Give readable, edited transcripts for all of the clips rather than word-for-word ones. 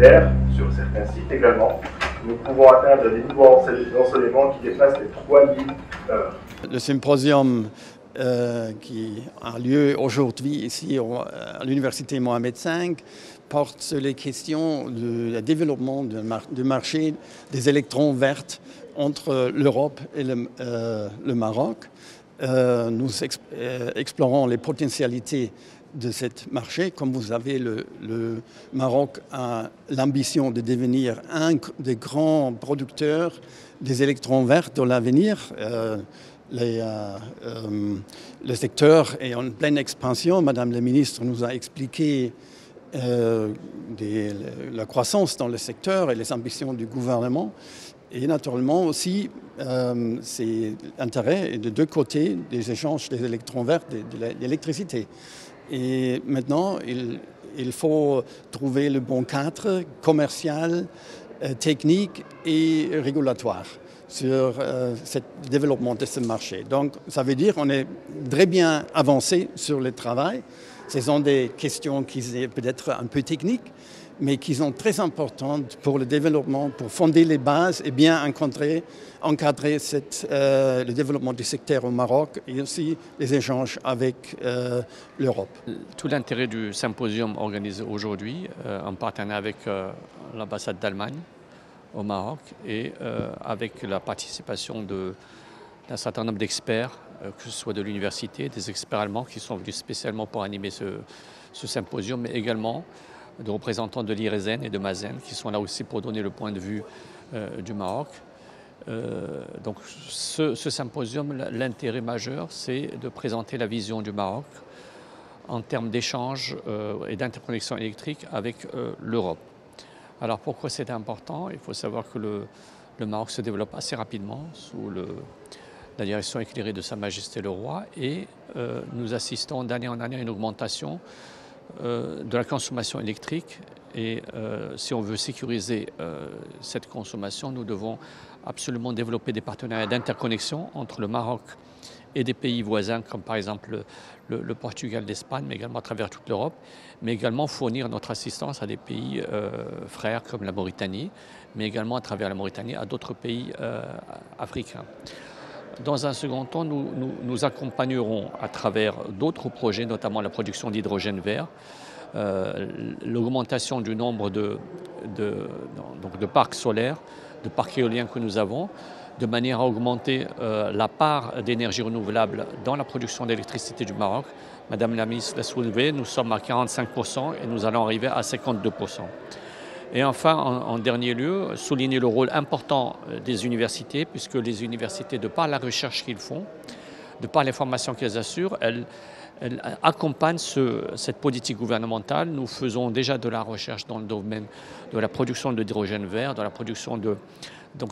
solaire, sur certains sites également. Nous pouvons atteindre des niveaux d'ensoleillement qui dépassent les 3000 heures. Le symposium qui a lieu aujourd'hui ici à l'Université Mohamed V porte sur les questions du développement du marché des électrons verts entre l'Europe et le Maroc. Nous explorons les potentialités de ce marché. Comme vous savez, le Maroc a l'ambition de devenir un des grands producteurs des électrons verts dans l'avenir. Le secteur est en pleine expansion. Madame la ministre nous a expliqué la croissance dans le secteur et les ambitions du gouvernement. Et naturellement aussi, c'est l'intérêt de deux côtés des échanges des électrons verts, de l'électricité. Et maintenant, il faut trouver le bon cadre commercial, technique et régulatoire sur ce développement de ce marché. Donc, ça veut dire qu'on est très bien avancé sur le travail. Ce sont des questions qui sont peut-être un peu techniques, mais qui sont très importantes pour le développement, pour fonder les bases et bien encadrer le développement du secteur au Maroc et aussi les échanges avec l'Europe. Tout l'intérêt du symposium organisé aujourd'hui, en partenariat avec l'ambassade d'Allemagne au Maroc et avec la participation d'un certain nombre d'experts, que ce soit de l'université, des experts allemands qui sont venus spécialement pour animer ce symposium, mais également de représentants de l'IRSN et de Mazen qui sont là aussi pour donner le point de vue du Maroc. Donc ce symposium, l'intérêt majeur, c'est de présenter la vision du Maroc en termes d'échanges et d'interconnexion électrique avec l'Europe. Alors pourquoi c'est important? Il faut savoir que le Maroc se développe assez rapidement sous la direction éclairée de Sa Majesté le Roi et nous assistons d'année en année à une augmentation de la consommation électrique et si on veut sécuriser cette consommation, nous devons absolument développer des partenariats d'interconnexion entre le Maroc et des pays voisins comme par exemple le Portugal, l'Espagne, mais également à travers toute l'Europe, mais également fournir notre assistance à des pays frères comme la Mauritanie, mais également à travers la Mauritanie à d'autres pays africains. Dans un second temps, nous accompagnerons à travers d'autres projets, notamment la production d'hydrogène vert, l'augmentation du nombre de parcs solaires, de parcs éoliens que nous avons, de manière à augmenter la part d'énergie renouvelable dans la production d'électricité du Maroc. Madame la ministre l'a soulevé, nous sommes à 45% et nous allons arriver à 52%. Et enfin, en dernier lieu, souligner le rôle important des universités, puisque les universités, de par la recherche qu'ils font, de par les formations qu'elles assurent, elles accompagnent cette politique gouvernementale. Nous faisons déjà de la recherche dans le domaine de la production d'hydrogène vert, de la production de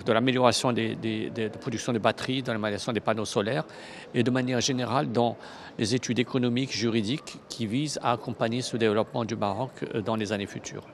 l'amélioration de production de batteries, dans l'amélioration des panneaux solaires et de manière générale dans les études économiques, juridiques qui visent à accompagner ce développement du Maroc dans les années futures.